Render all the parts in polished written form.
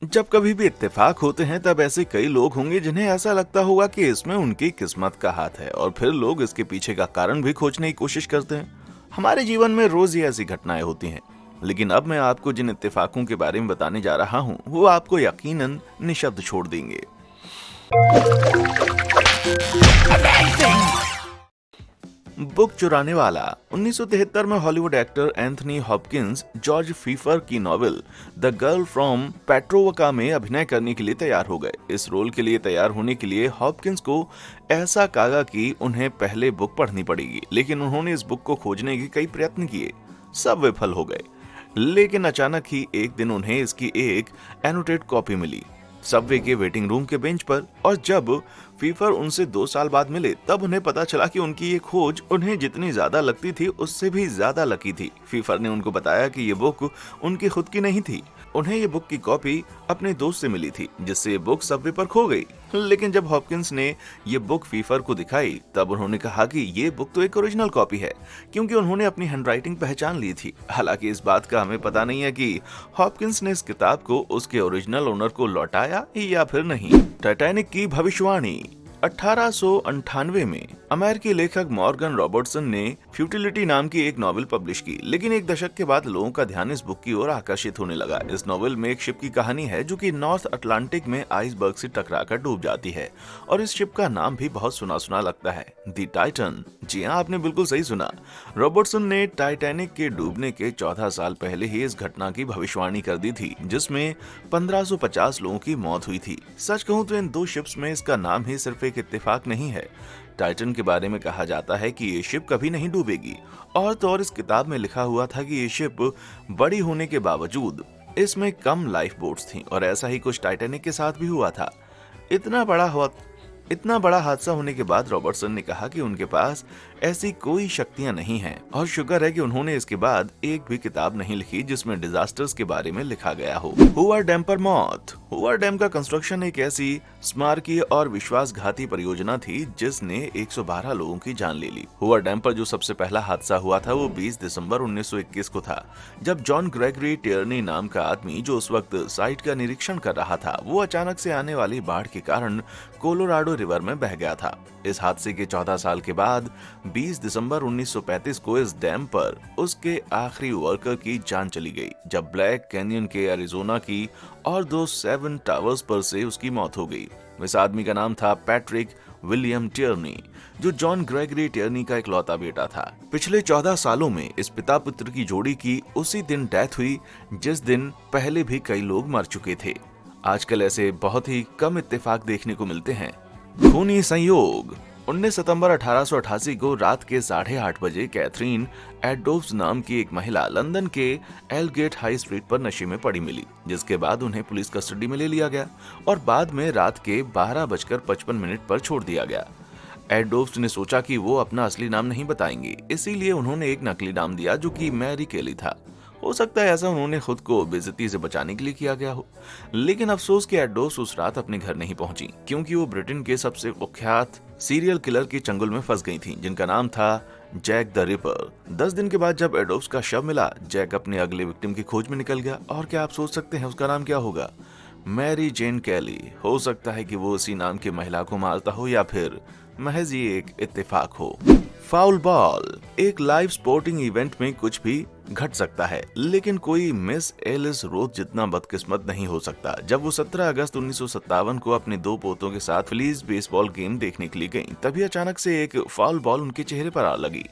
जब कभी भी इत्तेफाक होते हैं तब ऐसे कई लोग होंगे जिन्हें ऐसा लगता होगा कि इसमें उनकी किस्मत का हाथ है और फिर लोग इसके पीछे का कारण भी खोजने की कोशिश करते हैं। हमारे जीवन में रोज ही ऐसी घटनाएं होती हैं, लेकिन अब मैं आपको जिन इत्तेफाकों के बारे में बताने जा रहा हूं वो आपको यकीनन निशब्द छोड़ देंगे। बुक चुराने वाला। 1973 में Hollywood actor Anthony Hopkins George Pfeiffer की नॉवेल द गर्ल फ्रॉम पेट्रोवका में अभिनय करने के लिए तैयार हो गए। इस रोल के लिए तैयार होने के लिए हॉपकिंस को ऐसा कागा कि उन्हें पहले बुक पढ़नी पड़ेगी, लेकिन उन्होंने इस बुक को खोजने के कई प्रयत्न किए, सब विफल हो गए। लेकिन अचानक ही एक दिन उन्हें इसकी एक एनोटेड कॉपी मिली सबवे के वेटिंग रूम के बेंच पर, और जब फीफर उनसे 2 साल बाद मिले तब उन्हें पता चला कि उनकी ये खोज उन्हें जितनी ज्यादा लगती थी उससे भी ज्यादा लकी थी। फीफर ने उनको बताया कि ये बुक उनकी खुद की नहीं थी, उन्हें ये बुक की कॉपी अपने दोस्त से मिली थी जिससे ये बुक सबवे पर खो गई। लेकिन जब हॉपकिंस ने ये बुक फीफर को दिखाई तब उन्होंने कहा कि ये बुक तो एक ओरिजिनल कॉपी है, क्योंकि उन्होंने अपनी हैंडराइटिंग पहचान ली थी। हालांकि इस बात का हमें पता नहीं है कि हॉपकिंस ने इस किताब को उसके ओरिजिनल ओनर को लौटाया या फिर नहीं। टाइटैनिक की भविष्यवाणी। 1898 में अमेरिकी लेखक मॉर्गन रॉबर्टसन ने फ्यूटिलिटी नाम की एक नॉवेल पब्लिश की, लेकिन एक दशक के बाद लोगों का ध्यान इस बुक की ओर आकर्षित होने लगा। इस नॉवेल में एक शिप की कहानी है जो कि नॉर्थ अटलांटिक में आइसबर्ग से टकराकर डूब जाती है, और इस शिप का नाम भी बहुत सुना सुना लगता है, द टाइटन। जी हाँ, आपने बिल्कुल सही सुना। रॉबर्टसन ने टाइटैनिक के डूबने के 14 साल पहले ही इस घटना की भविष्यवाणी कर दी थी जिसमें 1550 लोगों की मौत हुई थी। सच कहूं तो इन 2 शिप्स में इसका नाम ही सिर्फ एक इत्तेफाक नहीं है। टाइटन के बारे में कहा जाता है कि ये शिप कभी नहीं डूबेगी, और तो और इस किताब में लिखा हुआ था कि ये शिप बड़ी होने के बावजूद इसमें कम लाइफ बोट्स थीं, और ऐसा ही कुछ टाइटैनिक के साथ भी हुआ था। इतना बड़ा हादसा होने के बाद रॉबर्टसन ने कहा कि उनके पास ऐसी कोई शक्तियां नहीं हैं, और शुक्र है कि उन्होंने इसके बाद एक भी किताब नहीं लिखी जिसमें डिजास्टर्स के बारे में लिखा गया हो। हुवर डैम पर मौत। हुवर डैम का कंस्ट्रक्शन एक ऐसी स्मारकीय और विश्वासघाती परियोजना थी जिसने 112 लोगों की जान ले ली। हुवर डैम पर जो सबसे पहला हादसा हुआ था वो 20 दिसंबर 1921 को था, जब जॉन ग्रेगरी टियर्नी नाम का आदमी जो उस वक्त साइट का निरीक्षण कर रहा था वो अचानक से आने वाली बाढ़ के कारण कोलोराडो रिवर में बह गया था। इस हादसे के 14 साल के बाद 20 दिसंबर 1935 को इस डैम पर उसके आखिरी वर्कर की जान चली गई, जब ब्लैक कैनियन के एरिजोना की और 2 7 टावर्स पर से उसकी मौत हो गई। इस आदमी का नाम था पैट्रिक विलियम टियर्नी, जो जॉन ग्रेगरी टियर्नी का इकलौता बेटा था। पिछले 14 सालों में इस पिता पुत्र की जोड़ी की उसी दिन डेथ हुई जिस दिन पहले भी कई लोग मर चुके थे। आजकल ऐसे बहुत ही कम इत्तेफाक देखने को मिलते हैं। खूनी संयोग। 19 सितंबर 1888 को रात के 8:30 बजे कैथरीन एडोव्स नाम की एक महिला लंदन के एलगेट हाई स्ट्रीट पर नशे में पड़ी मिली, जिसके बाद उन्हें पुलिस कस्टडी में ले लिया गया और बाद में रात के 12:55 पर छोड़ दिया गया। एडोव्स ने सोचा कि वो अपना असली नाम नहीं बताएंगे, इसीलिए उन्होंने एक नकली नाम दिया जो कि मैरी केली था। हो सकता है ऐसा उन्होंने खुद को बेइज्जती से बचाने के लिए किया गया हो, लेकिन अफसोस कि एडोव्स उस रात अपने घर नहीं पहुंची, क्योंकि वो ब्रिटेन के सबसे कुख्यात सीरियल किलर के चंगुल में फंस गई थीं, जिनका नाम था जैक द रिपर। 10 दिन के बाद जब एडोव्स का शव मिला, जैक अपने अगले विक्टिम की खोज में निकल गया, और क्या आप सोच सकते हैं उसका नाम क्या होगा? मैरी जेन कैली। हो सकता है कि वो उसी नाम की महिला को मारता हो या फिर महज ये एक इत्तेफाक हो। Foul ball. एक लाइव स्पोर्टिंग इवेंट में कुछ भी घट सकता है, लेकिन कोई मिस एलिस रोथ जितना बदकिस्मत नहीं हो सकता। जब वो 17 अगस्त 1957 को अपने 2 पोतों के साथ फिलीज बेसबॉल गेम देखने के लिए गईं, तभी अचानक से एक फाउल बॉल उनके चेहरे पर आ लगी।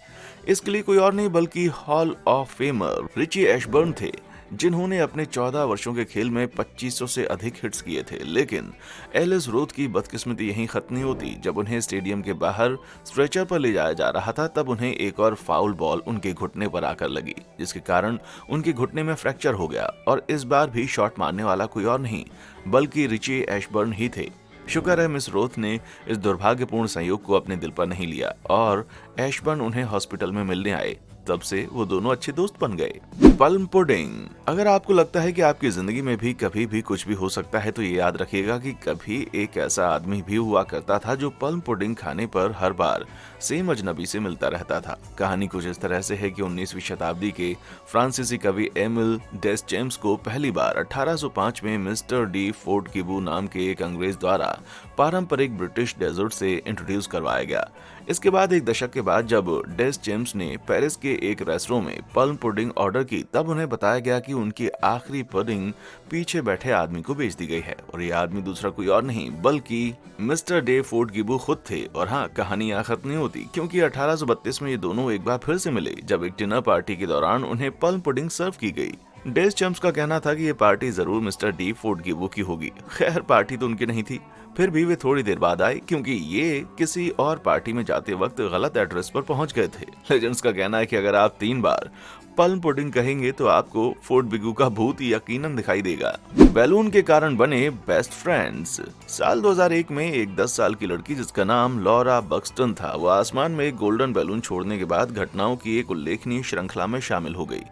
इसके लिए कोई और नहीं बल्कि hall of famer Richie Ashburn थे, जिन्होंने अपने 14 वर्षों के खेल में 2500 से अधिक हिट्स किए थे। लेकिन एलिस रोथ की बदकिस्मती यहीं खत्म नहीं होती। जब उन्हें स्टेडियम के बाहर स्ट्रेचर पर ले जाया जा रहा था, तब उन्हें एक और फाउल बॉल उनके घुटने पर आकर लगी, जिसके कारण उनके घुटने में फ्रैक्चर हो गया, और इस बार भी शॉट मारने वाला कोई और नहीं बल्कि रिची एशबर्न ही थे। शुक्र है मिस रोथ ने इस दुर्भाग्यपूर्ण संयोग को अपने दिल पर नहीं लिया और एशबर्न उन्हें हॉस्पिटल में मिलने आए। तब से वो दोनों अच्छे दोस्त बन गए। Plum pudding. अगर आपको लगता है कि आपकी जिंदगी में भी कभी भी कुछ भी हो सकता है, तो ये याद रखिएगा कि कभी एक ऐसा आदमी भी हुआ करता था जो प्लम पुडिंग खाने पर हर बार सेम अजनबी से मिलता रहता था। कहानी कुछ इस तरह से है कि 19वीं शताब्दी के फ्रांसीसी कवि एमिल डेसचेम्स को पहली बार 1805 में मिस्टर डी फोर्टगिबू नाम के एक अंग्रेज द्वारा पारंपरिक ब्रिटिश डेजर्ट से इंट्रोड्यूस करवाया गया। इसके बाद एक दशक के बाद जब डेसचेम्स ने पेरिस के एक रेस्टोरेंट में प्लम पुडिंग ऑर्डर की, तब उन्हें बताया गया कि उनकी आखिरी पुडिंग पीछे बैठे आदमी को बेच दी गई है और ये आदमी दूसरा कोई और नहीं बल्कि मिस्टर डे फोर्टगिबू खुद थे। और हाँ, कहानी यहाँ खत्म नहीं होती, क्योंकि 1832 में ये दोनों एक बार फिर से मिले जब एक डिनर पार्टी के दौरान उन्हें प्लम पुडिंग सर्व की गई। डेसचेम्स का कहना था कि ये पार्टी जरूर मिस्टर डी फोर्टगिबू की होगी। खैर, पार्टी तो उनकी नहीं थी। फिर भी वे थोड़ी देर बाद आए, क्योंकि ये किसी और पार्टी में जाते वक्त गलत एड्रेस पर पहुंच गए थे। लेजेंड्स का कहना है कि अगर आप 3 बार प्लम पुडिंग कहेंगे तो आपको फोर्टगिबू का भूत यकीनन दिखाई देगा। बैलून के कारण बने बेस्ट फ्रेंड्स। साल 2001 में एक 10 साल की लड़की जिसका नाम लॉरा बक्सटन था, वो आसमान में एक गोल्डन बैलून छोड़ने के बाद घटनाओं की एक उल्लेखनीय श्रृंखला में शामिल हो गई।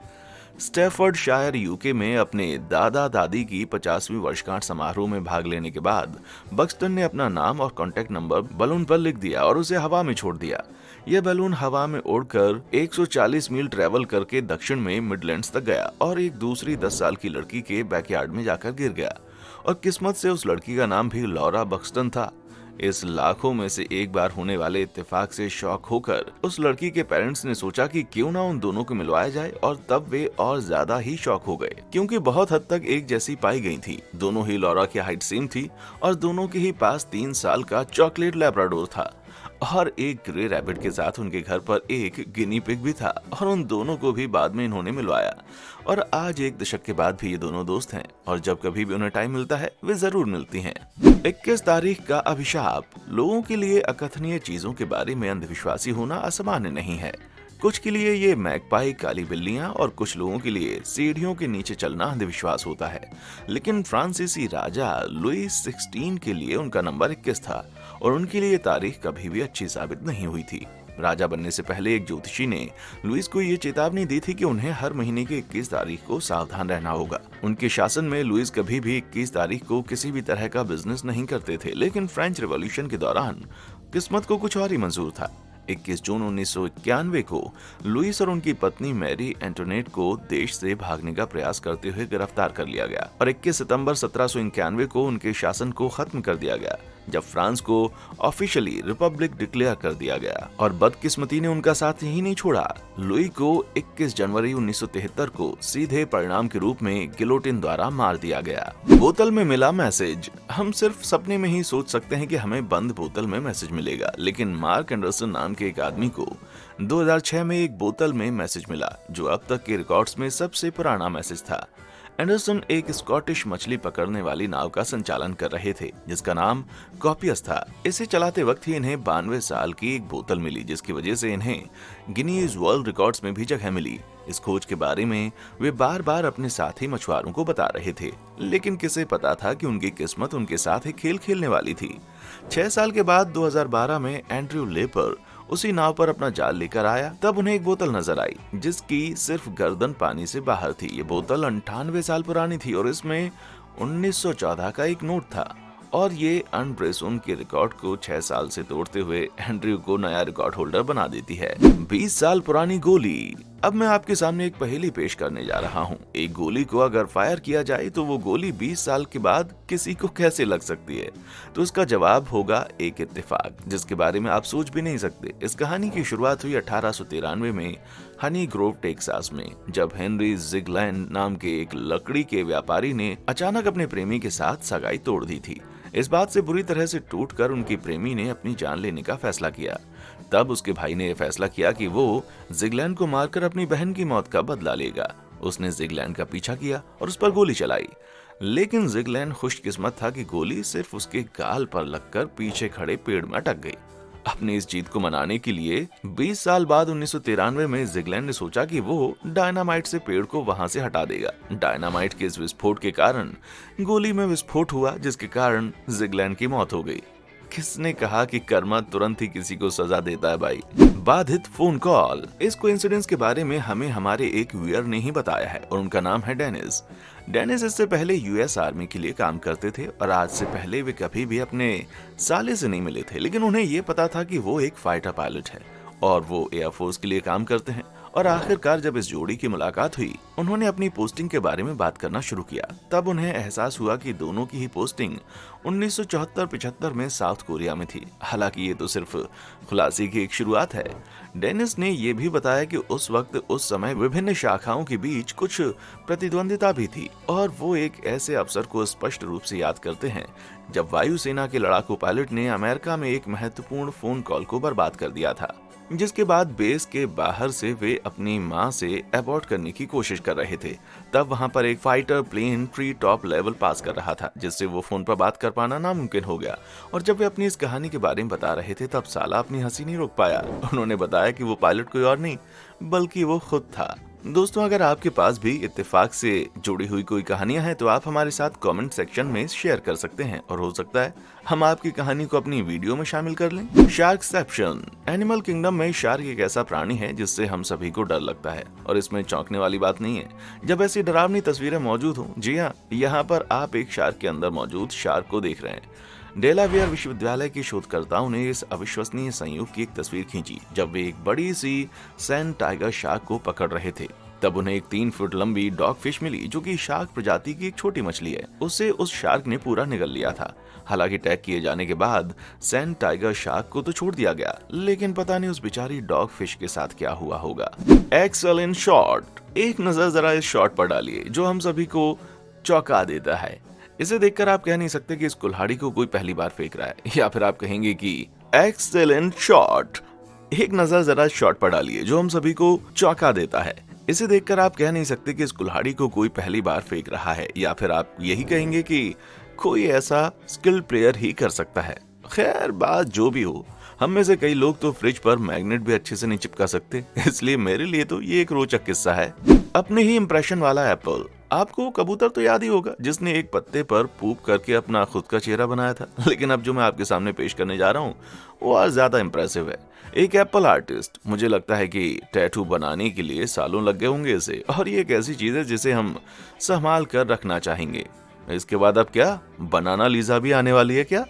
स्टैफर्डशायर यूके में अपने दादा दादी की 50वीं वर्षगांठ समारोह में भाग लेने के बाद बक्सटन ने अपना नाम और कॉन्टैक्ट नंबर बैलून पर लिख दिया और उसे हवा में छोड़ दिया। यह बैलून हवा में उड़कर 140 मील ट्रेवल करके दक्षिण में मिडलैंड्स तक गया और एक दूसरी 10 साल की लड़की के बैकयार्ड में जाकर गिर गया। और किस्मत से उस लड़की का नाम भी लॉरा बक्सटन था। इस लाखों में से एक बार होने वाले इत्तेफाक से शॉक होकर उस लड़की के पेरेंट्स ने सोचा कि क्यों ना उन दोनों को मिलवाया जाए, और तब वे और ज्यादा ही शॉक हो गए, क्योंकि बहुत हद तक एक जैसी पाई गई थी। दोनों ही लॉरा की हाइट सेम थी और दोनों के ही पास 3 साल का चॉकलेट लैब्राडोर था और एक ग्रे रैबिट के साथ उनके घर पर एक गिनी पिग भी था। और उन दोनों को भी बाद में इन्होंने मिलवाया और आज एक दशक के बाद भी ये दोनों दोस्त हैं और जब कभी भी उन्हें टाइम मिलता है वे जरूर मिलती हैं। 21 तारीख का अभिशाप। लोगों के लिए अकथनीय चीजों के बारे में अंधविश्वासी होना असामान्य नहीं है। कुछ के लिए ये मैगपाई, काली बिल्लियां, और कुछ लोगों के लिए सीढ़ियों के नीचे चलना अंधविश्वास होता है। लेकिन फ्रांसीसी राजा लुईस 16 के लिए उनका नंबर 21 था और उनके लिए तारीख कभी भी अच्छी साबित नहीं हुई थी। राजा बनने से पहले एक ज्योतिषी ने लुईस को ये चेतावनी दी थी कि उन्हें हर महीने की 21 तारीख को सावधान रहना होगा। उनके शासन में लुईस कभी भी 21 तारीख को किसी भी तरह का बिजनेस नहीं करते थे, लेकिन फ्रेंच रिवॉल्यूशन के दौरान किस्मत को कुछ और ही मंजूर था। 21 जून 1991 को लुईस और उनकी पत्नी मैरी एंटोनेट को देश से भागने का प्रयास करते हुए गिरफ्तार कर लिया गया और 21 सितंबर 1791 को उनके शासन को खत्म कर दिया गया, जब फ्रांस को ऑफिशियली रिपब्लिक डिक्लेयर कर दिया गया। और बदकिस्मती ने उनका साथ यही नहीं छोड़ा। लुई को 21 जनवरी 1973 को सीधे परिणाम के रूप में गिलोटिन द्वारा मार दिया गया। बोतल में मिला मैसेज। हम सिर्फ सपने में ही सोच सकते हैं कि हमें बंद बोतल में मैसेज मिलेगा, लेकिन मार्क एंडरसन नाम के एक आदमी को 2006 में एक बोतल में मैसेज मिला, जो अब तक के रिकॉर्ड्स में सबसे पुराना मैसेज था। एंडरसन एक स्कॉटिश मछली पकड़ने वाली नाव का संचालन कर रहे थे, जिसका नाम कॉपियस था। इसे चलाते वक्त ही इन्हें 92 साल की एक बोतल मिली, जिसकी वजह से इन्हें गिनीज वर्ल्ड रिकॉर्ड्स में भी जगह मिली। इस खोज के बारे में वे बार बार अपने साथी मछुआरों को बता रहे थे, लेकिन किसे पता था कि उनकी किस्मत उनके साथ एक खेल खेलने वाली थी। 6 साल के बाद 2012 में एंड्रयू लेपर उसी नाव पर अपना जाल लेकर आया। तब उन्हें एक बोतल नजर आई, जिसकी सिर्फ गर्दन पानी से बाहर थी। ये बोतल 98 साल पुरानी थी और इसमें 1914 का एक नोट था। और ये अनब्रेसोन के रिकॉर्ड को 6 साल से तोड़ते हुए एंड्रयू को नया रिकॉर्ड होल्डर बना देती है। 20 साल पुरानी गोली। अब मैं आपके सामने एक पहेली पेश करने जा रहा हूँ। एक गोली को अगर फायर किया जाए तो वो गोली 20 साल के बाद किसी को कैसे लग सकती है? तो उसका जवाब होगा एक इत्तेफाक, जिसके बारे में आप सोच भी नहीं सकते। इस कहानी की शुरुआत हुई 1893 में हनी ग्रोव टेक्सास में, जब हेनरी जिगलैंड नाम के एक लकड़ी के व्यापारी ने अचानक अपने प्रेमी के साथ सगाई तोड़ दी थी। इस बात से बुरी तरह से टूटकर उनकी प्रेमी ने अपनी जान लेने का फैसला किया। तब उसके भाई ने यह फैसला किया कि वो जिगलैंड को मारकर अपनी बहन की मौत का बदला लेगा। उसने जिगलैंड का पीछा किया और उस पर गोली चलाई, लेकिन जिगलैंड खुशकिस्मत था कि गोली सिर्फ उसके गाल पर लगकर पीछे खड़े पेड़ में अटक गई। अपनी इस जीत को मनाने के लिए 20 साल बाद 1993 में जिगलैंड ने सोचा कि वो डायनामाइट से पेड़ को वहां से हटा देगा। डायनामाइट के इस विस्फोट के कारण गोली में विस्फोट हुआ, जिसके कारण जिगलैंड की मौत हो गई। किसने कहा कि कर्मा तुरंत ही किसी को सजा देता है भाई। बाधित फोन कॉल। इस कोइंसिडेंस के बारे में हमें हमारे एक व्यूअर ने ही बताया है और उनका नाम है डेनिस। डेनिस इससे पहले यूएस आर्मी के लिए काम करते थे और आज से पहले वे कभी भी अपने साले से नहीं मिले थे, लेकिन उन्हें ये पता था कि वो एक फाइटर पायलट है और वो एयरफोर्स के लिए काम करते हैं। और आखिरकार जब इस जोड़ी की मुलाकात हुई, उन्होंने अपनी पोस्टिंग के बारे में बात करना शुरू किया। तब उन्हें एहसास हुआ कि दोनों की ही पोस्टिंग 1974-75 में साउथ कोरिया में थी। हालांकि ये तो सिर्फ खुलासे की एक शुरुआत है। डेनिस ने यह भी बताया कि उस वक्त उस समय विभिन्न शाखाओं के बीच कुछ प्रतिद्वंदिता भी थी और वो एक ऐसे अवसर को स्पष्ट रूप से याद करते हैं जब वायुसेना के लड़ाकू पायलट ने अमेरिका में एक महत्वपूर्ण फोन कॉल को बर्बाद कर दिया था, जिसके बाद बेस के बाहर से वे अपनी मां से अबॉर्ट करने की कोशिश कर रहे थे। तब वहां पर एक fighter plane tree top level pass कर रहा था, जिससे वो फोन पर बात कर पाना नामुमकिन हो गया। और जब वे अपनी इस कहानी के बारे में बता रहे थे, तब साला अपनी हंसी नहीं रोक पाया। उन्होंने बताया कि वो पायलट कोई और नहीं बल्कि वो खुद था। दोस्तों, अगर आपके पास भी इत्तेफाक से जुड़ी हुई कोई कहानियां हैं तो आप हमारे साथ कमेंट सेक्शन में शेयर कर सकते हैं और हो सकता है हम आपकी कहानी को अपनी वीडियो में शामिल कर लें। शार्कसेप्शन। एनिमल किंगडम में शार्क एक ऐसा प्राणी है जिससे हम सभी को डर लगता है और इसमें चौंकने वाली बात नहीं है जब ऐसी डरावनी तस्वीरें मौजूद हों। जी हाँ, यहाँ पर आप एक शार्क के अंदर मौजूद शार्क को देख रहे हैं। डेलावेयर विश्वविद्यालय के शोधकर्ताओं ने इस अविश्वसनीय संयोग की एक तस्वीर खींची जब वे एक बड़ी सी सैंड टाइगर शार्क को पकड़ रहे थे। तब उन्हें एक 3 फुट लंबी डॉग फिश मिली जो कि शार्क प्रजाति की एक छोटी मछली है। उसे उस शार्क ने पूरा निगल लिया था। हालांकि टैग किए जाने के बाद सैंड टाइगर शार्क को तो छोड़ दिया गया, लेकिन पता नहीं उस बेचारी डॉग फिश के साथ क्या हुआ होगा। Excellent shot. एक नजर जरा इस शॉट पर डालिए जो हम सभी को चौंका देता है। इसे देखकर आप कह नहीं सकते कि इस कुल्हाड़ी को कोई पहली बार फेंक रहा है, या फिर आप कहेंगे कि एक्सेलेंट शॉट। एक नजर जरा शॉट पर डालिए जो हम सभी को चौंका देता है। इसे देखकर आप कह नहीं सकते कि इस कुल्हाड़ी को कोई पहली बार फेंक रहा है, या फिर आप यही कहेंगे कि कोई ऐसा स्किल्ड प्लेयर ही कर सकता है। खैर, बात जो भी हो, हम में से कई लोग तो फ्रिज पर मैग्नेट भी अच्छे से नहीं चिपका सकते, इसलिए मेरे लिए तो ये एक रोचक किस्सा है। अपने ही इंप्रेशन वाला एप्पल। आपको कबूतर तो याद ही होगा जिसने एक पत्ते पर पूप करके अपना खुद का चेहरा बनाया था, लेकिन अब जो मैं आपके सामने पेश करने जा रहा हूँ वो और ज्यादा इंप्रेसिव है। एक एप्पल आर्टिस्ट, मुझे लगता है कि टैटू बनाने के लिए सालों लग गए होंगे इसे, और ये एक ऐसी चीज है जिसे हम संभाल कर रखना चाहेंगे। इसके बाद अब क्या, बनाना लीजा भी आने वाली है क्या?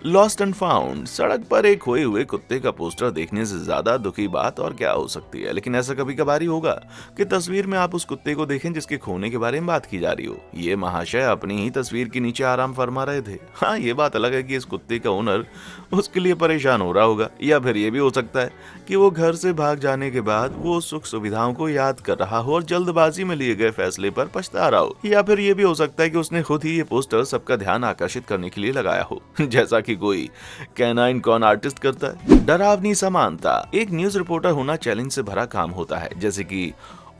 Lost and found. सड़क पर एक खोए हुए कुत्ते का पोस्टर देखने से ज्यादा दुखी बात और क्या हो सकती है, लेकिन ऐसा कभी कभार ही होगा कि तस्वीर में आप उस कुत्ते को देखें जिसके खोने के बारे में बात की जा रही हो। ये महाशय अपनी ही तस्वीर के नीचे आराम फरमा रहे थे। हाँ, ये बात अलग है कि इस कुत्ते का ओनर उसके लिए परेशान हो रहा होगा, या फिर ये भी हो सकता है कि वो घर से भाग जाने के बाद वो सुख सुविधाओं को याद कर रहा हो और जल्दबाजी में लिए गए फैसले पर पछता रहा हो, या फिर ये भी हो सकता है कि उसने खुद ही ये पोस्टर सबका ध्यान आकर्षित करने के लिए लगाया हो, जैसा कि कोई कैनाइन कॉन आर्टिस्ट करता है। डरावनी समानता। एक न्यूज रिपोर्टर होना चैलेंज से भरा काम होता है, जैसे कि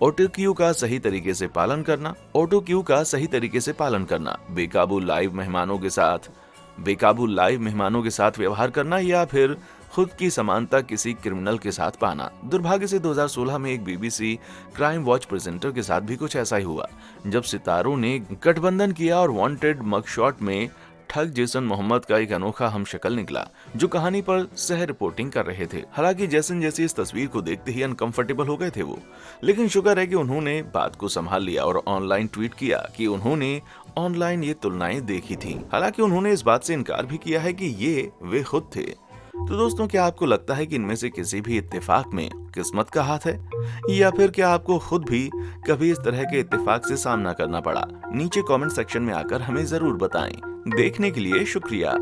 ऑटो क्यू का सही तरीके से पालन करना, बेकाबू लाइव मेहमानों के साथ व्यवहार करना, या फिर खुद की समानता किसी क्रिमिनल के साथ पाना। दुर्भाग्य से 2016 में एक बीबीसी क्राइम वॉच प्रेजेंटर के साथ भी कुछ ऐसा ही हुआ, जब सितारों ने गठबंधन किया और वांटेड मगशॉट में ठग जेसन मोहम्मद का एक अनोखा हमशक्ल निकला जो कहानी पर सह रिपोर्टिंग कर रहे थे। हालांकि जेसन जैसी इस तस्वीर को देखते ही अनकंफर्टेबल हो गए थे वो, लेकिन शुक्र है कि उन्होंने बात को संभाल लिया और ऑनलाइन ट्वीट किया कि उन्होंने ऑनलाइन ये तुलनाएं देखी थी। हालांकि उन्होंने इस बात से इनकार भी किया है कि ये वे खुद थे। तो दोस्तों, क्या आपको लगता है कि इनमें से किसी भी इत्तेफाक में किस्मत का हाथ है, या फिर क्या आपको खुद भी कभी इस तरह के इत्तेफाक से सामना करना पड़ा? नीचे कमेंट सेक्शन में आकर हमें जरूर बताएं। देखने के लिए शुक्रिया।